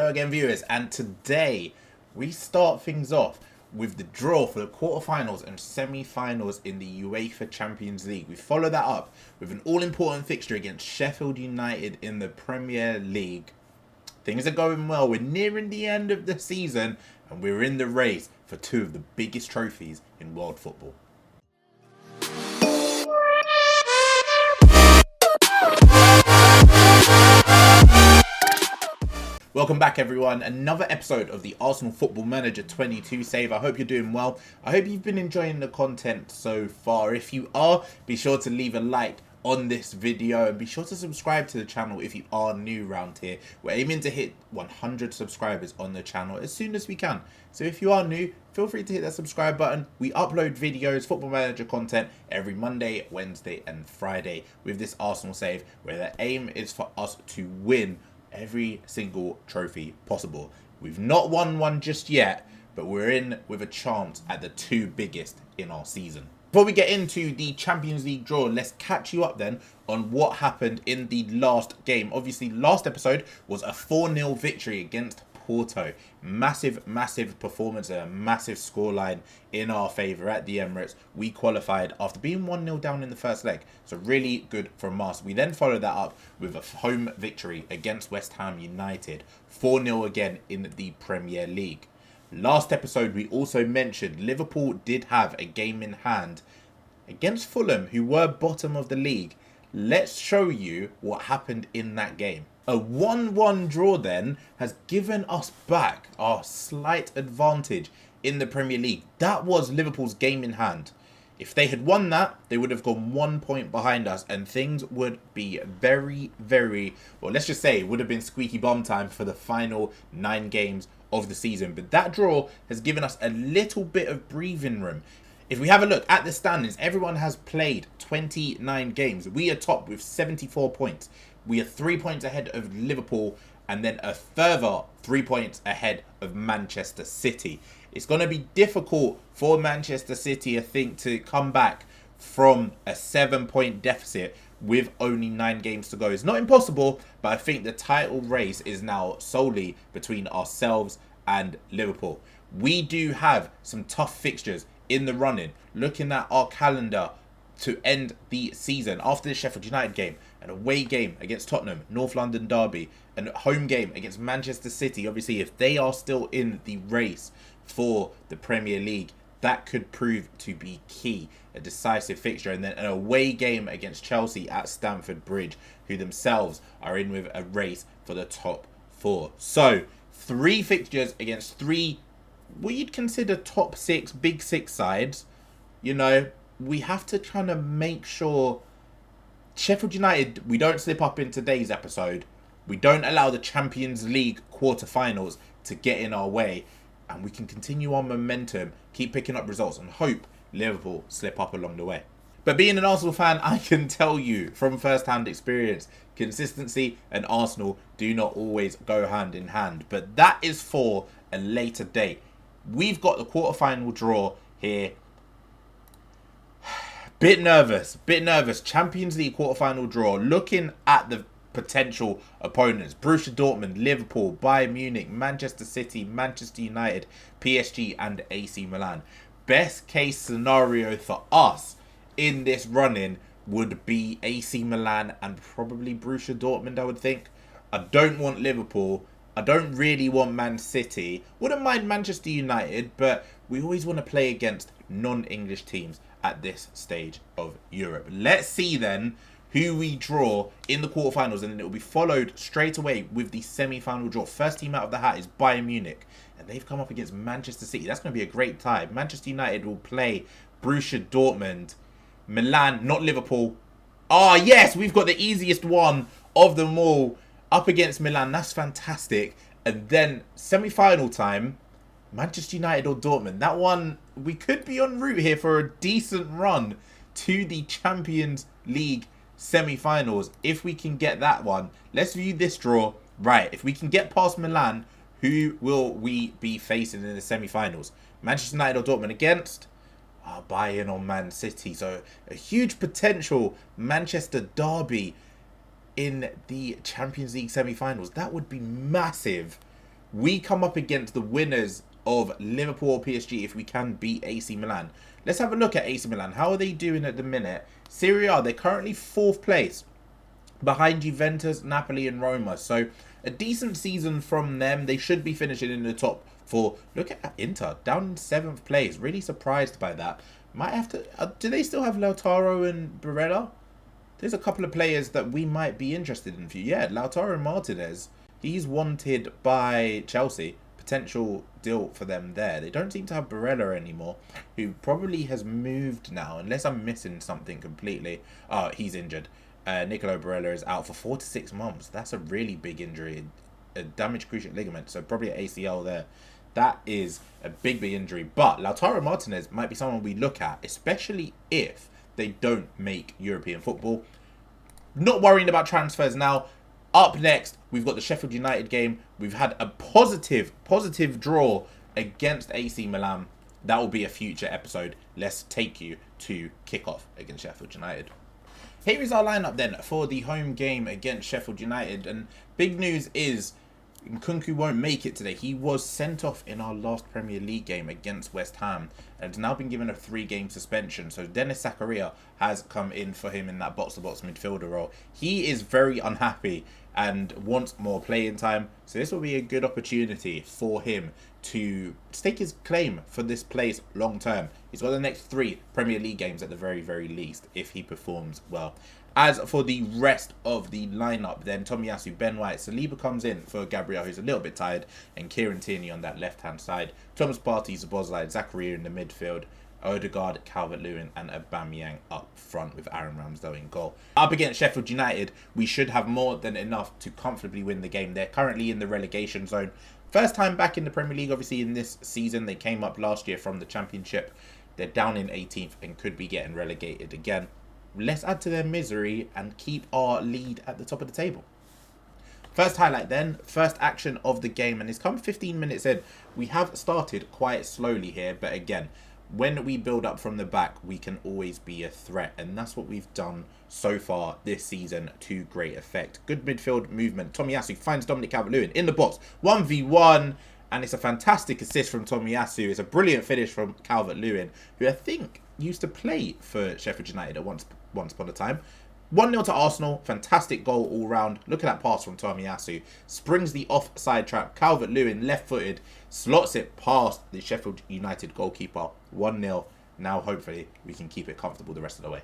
Hello again, viewers, and today we start things off with the draw for the quarterfinals and semi-finals in the UEFA Champions League. We follow that up with an all-important fixture against Sheffield United in the Premier League. Things are going well. We're nearing the end of the season and we're in the race for two of the biggest trophies in world football. Welcome back, everyone. Another episode of the Arsenal Football Manager 22 save. I hope you're doing well. I hope you've been enjoying the content so far. If you are, be sure to leave a like on this video and be sure to subscribe to the channel if you are new around here. We're aiming to hit 100 subscribers on the channel as soon as we can. So if you are new, feel free to hit that subscribe button. We upload videos, Football Manager content every Monday, Wednesday and Friday with this Arsenal save, where the aim is for us to win every single trophy possible. We've not won one just yet, but we're in with a chance at the two biggest in our season. Before we get into the Champions League draw, let's catch you up then on what happened in the last game. Obviously, last episode was a 4-0 victory against Porto. Massive performance and a massive scoreline in our favour at the Emirates. We qualified after being 1-0 down in the first leg, so really good from us. We then followed that up with a home victory against West Ham United, 4-0 again in the Premier League. Last episode we also mentioned Liverpool did have a game in hand against Fulham, who were bottom of the league. Let's show you what happened in that game. A 1-1 draw then has given us back our slight advantage in the Premier League. That was Liverpool's game in hand. If they had won that, they would have gone 1 point behind us and things would be very, well, let's just say it would have been squeaky bum time for the final 9 games of the season. But that draw has given us a little bit of breathing room. If we have a look at the standings, everyone has played 29 games. We are top with 74 points. We are 3 points ahead of Liverpool and then a further 3 points ahead of Manchester City. It's going to be difficult for Manchester City, I think, to come back from a 7-point deficit with only 9 games to go. It's not impossible, but I think the title race is now solely between ourselves and Liverpool. We do have some tough fixtures in the running. Looking at our calendar to end the season after the Sheffield United game, an away game against Tottenham, North London derby, and a home game against Manchester City. Obviously, if they are still in the race for the Premier League, that could prove to be key, a decisive fixture. And then an away game against Chelsea at Stamford Bridge, who themselves are in with a race for the top 4. So 3 fixtures against 3 what you'd consider top 6, big 6 sides. You know, we have to kind of make sure Sheffield United, we don't slip up in today's episode. We don't allow the Champions League quarterfinals to get in our way. And we can continue our momentum, keep picking up results and hope Liverpool slip up along the way. But being an Arsenal fan, I can tell you from first-hand experience, consistency and Arsenal do not always go hand in hand. But that is for a later date. We've got the quarterfinal draw here. Bit nervous. Champions League quarterfinal draw. Looking at the potential opponents: Borussia Dortmund, Liverpool, Bayern Munich, Manchester City, Manchester United, PSG and AC Milan. Best case scenario for us in this run-in would be AC Milan and probably Borussia Dortmund, I would think. I don't want Liverpool. I don't really want Man City. Wouldn't mind Manchester United, but we always want to play against non-English teams at this stage of Europe. Let's see then who we draw in the quarterfinals, and then it will be followed straight away with the semi-final draw. First team out of the hat is Bayern Munich, and they've come up against Manchester City. That's going to be a great tie. Manchester United will play Borussia Dortmund. Milan, not Liverpool. Ah, yes, we've got the easiest one of them all up against Milan. That's fantastic. And then semi-final time, Manchester United or Dortmund. That one, we could be en route here for a decent run to the Champions League semi-finals if we can get that one. Let's view this draw. Right, if we can get past Milan, who will we be facing in the semi-finals? Manchester United or Dortmund against Bayern or Man City. So a huge potential Manchester derby in the Champions League semi-finals. That would be massive We come up against the winners of Liverpool or PSG if we can beat AC Milan. Let's have a look at AC Milan. How are they doing at the minute? Serie A, they're currently 4th place behind Juventus, Napoli and Roma. So a decent season from them. They should be finishing in the top 4. Look at Inter, down in 7th place. Really surprised by that. Might have to... do they still have Lautaro and Barella? There's a couple of players that we might be interested in. Yeah, Lautaro Martinez. He's wanted by Chelsea. Potential deal for them there. They don't seem to have Barella anymore, who probably has moved now, unless I'm missing something completely. Oh, he's injured. Nicolo Barella is out for 4 to 6 months. That's a really big injury. A damaged cruciate ligament, so probably an ACL there. That is a big injury. But Lautaro Martinez might be someone we look at, especially if they don't make European football. Not worrying about transfers now. Up next, we've got the Sheffield United game. We've had a positive draw against AC Milan. That will be a future episode. Let's take you to kickoff against Sheffield United. Here is our lineup then for the home game against Sheffield United. And big news is Kanu won't make it today. He was sent off in our last Premier League game against West Ham and has now been given a 3-game suspension. So Dennis Zakaria has come in for him in that box-to-box midfielder role. He is very unhappy and wants more playing time. So this will be a good opportunity for him to stake his claim for this place long term. He's got the next 3 Premier League games at the very least if he performs well. As for the rest of the lineup, then Tomiyasu, Ben White, Saliba comes in for Gabriel, who's a little bit tired, and Kieran Tierney on that left-hand side. Thomas Partey, Szoboszlai, Zakaria in the midfield, Odegaard, Calvert-Lewin, and Aubameyang up front with Aaron Ramsdale in goal. Up against Sheffield United, we should have more than enough to comfortably win the game. They're currently in the relegation zone. First time back in the Premier League, obviously, in this season. They came up last year from the Championship. They're down in 18th and could be getting relegated again. Let's add to their misery and keep our lead at the top of the table. First highlight then, first action of the game, and it's come 15 minutes in. We have started quite slowly here, but again, when we build up from the back, we can always be a threat, and that's what we've done so far this season to great effect. Good midfield movement. Tomiyasu finds Dominic Calvert-Lewin in the box, 1v1, and it's a fantastic assist from Tomiyasu. It's a brilliant finish from Calvert-Lewin, who I think used to play for Sheffield United at once upon a time. 1-0 to Arsenal. Fantastic goal all round. Look at that pass from Tomiyasu. Springs the offside trap. Calvert-Lewin, left-footed, slots it past the Sheffield United goalkeeper. 1-0. Now, hopefully, we can keep it comfortable the rest of the way.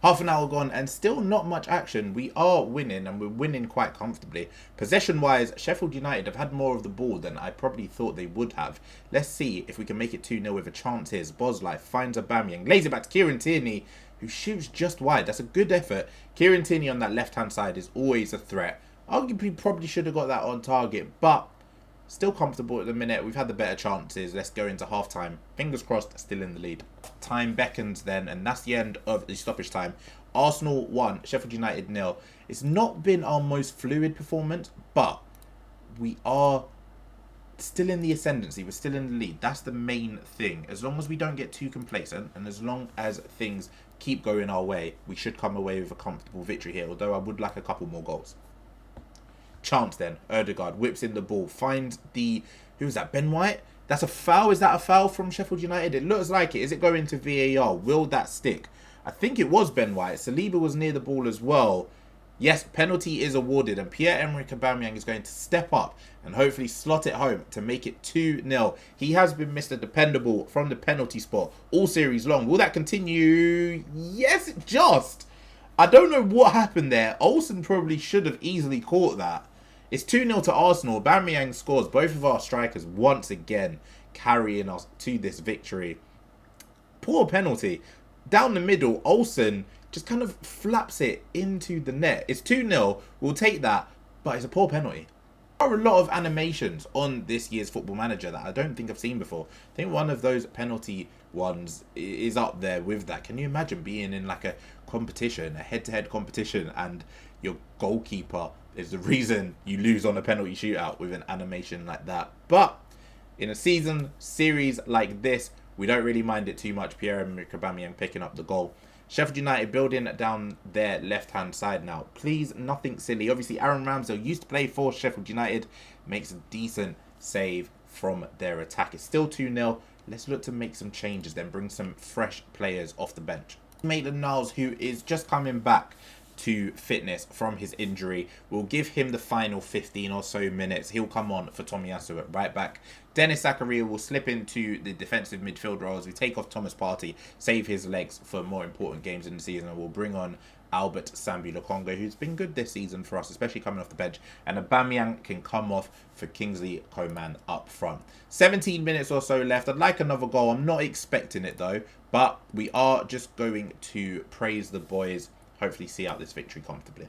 Half an hour gone and still not much action. We are winning and we're winning quite comfortably. Possession-wise, Sheffield United have had more of the ball than I probably thought they would have. Let's see if we can make it 2-0 with a chance here. Szoboszlai finds Aubameyang, lays it back to Kieran Tierney, who shoots just wide. That's a good effort. Kieran Tierney on that left-hand side is always a threat. Arguably, probably should have got that on target, but still comfortable at the minute. We've had the better chances. Let's go into half-time. Fingers crossed, still in the lead. Time beckons then, and that's the end of the stoppage time. Arsenal 1, Sheffield United 0. It's not been our most fluid performance, but we are still in the ascendancy. We're still in the lead. That's the main thing. As long as we don't get too complacent, and as long as things keep going our way, we should come away with a comfortable victory here, although I would like a couple more goals. Chance then. Odegaard whips in the ball. Finds the... Who's that? Ben White? That's a foul. Is that a foul from Sheffield United? It looks like it. Is it going to VAR? Will that stick? I think it was Ben White. Saliba was near the ball as well. Yes, penalty is awarded. And Pierre-Emerick Aubameyang is going to step up and hopefully slot it home to make it 2-0. He has been Mr. Dependable from the penalty spot all series long. Will that continue? Yes, it just. I don't know what happened there. Olsen probably should have easily caught that. It's 2-0 to Arsenal. Aubameyang scores. Both of our strikers once again carrying us to this victory. Poor penalty. Down the middle, Olsen just kind of flaps it into the net. It's 2-0. We'll take that, but it's a poor penalty. There are a lot of animations on this year's Football Manager that I don't think I've seen before. I think one of those penalty ones is up there with that. Can you imagine being in like a competition, a head-to-head competition, and your goalkeeper is the reason you lose on a penalty shootout with an animation like that? But in a series like this, we don't really mind it too much. Pierre-Emerick Aubameyang picking up the goal. Sheffield United building down their left-hand side now. Please, nothing silly. Obviously, Aaron Ramsdale used to play for Sheffield United. Makes a decent save from their attack. It's still 2-0. Let's look to make some changes then, bring some fresh players off the bench. Maitland-Niles, who is just coming back to fitness from his injury, we'll give him the final 15 or so minutes. He'll come on for Tomiyasu at right back. Dennis Zakaria will slip into the defensive midfield role as we take off Thomas Partey, save his legs for more important games in the season, and we'll bring on Albert Sambi Lokonga, who's been good this season for us, especially coming off the bench. And Aubameyang can come off for Kingsley Coman up front. 17 minutes or so left. I'd like another goal. I'm not expecting it though, but we are just going to praise the boys. Hopefully see out this victory comfortably.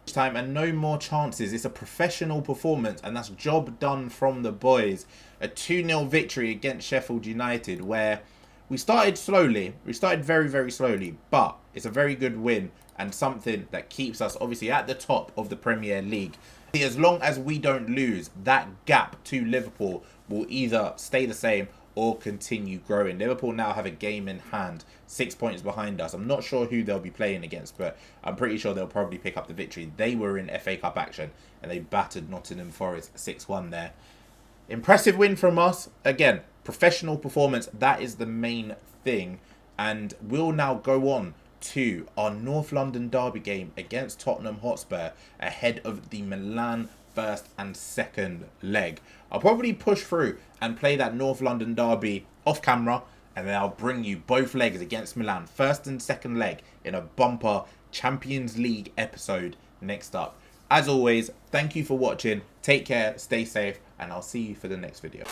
Time and no more chances. It's a professional performance, and that's job done from the boys. A 2-0 victory against Sheffield United, where we started slowly. We started very, very slowly, but it's a very good win and something that keeps us obviously at the top of the Premier League. As long as we don't lose, that gap to Liverpool will either stay the same or continue growing. Liverpool now have a game in hand, 6 points behind us. I'm not sure who they'll be playing against, but I'm pretty sure they'll probably pick up the victory. They were in FA Cup action and they battered Nottingham Forest 6-1 there. Impressive win from us. Again, professional performance. That is the main thing. And we'll now go on to our North London derby game against Tottenham Hotspur ahead of the Milan first and second leg. I'll probably push through and play that North London derby off camera, and then I'll bring you both legs against Milan, first and second leg, in a bumper Champions League episode next up. As always, thank you for watching. Take care, stay safe, and I'll see you for the next video.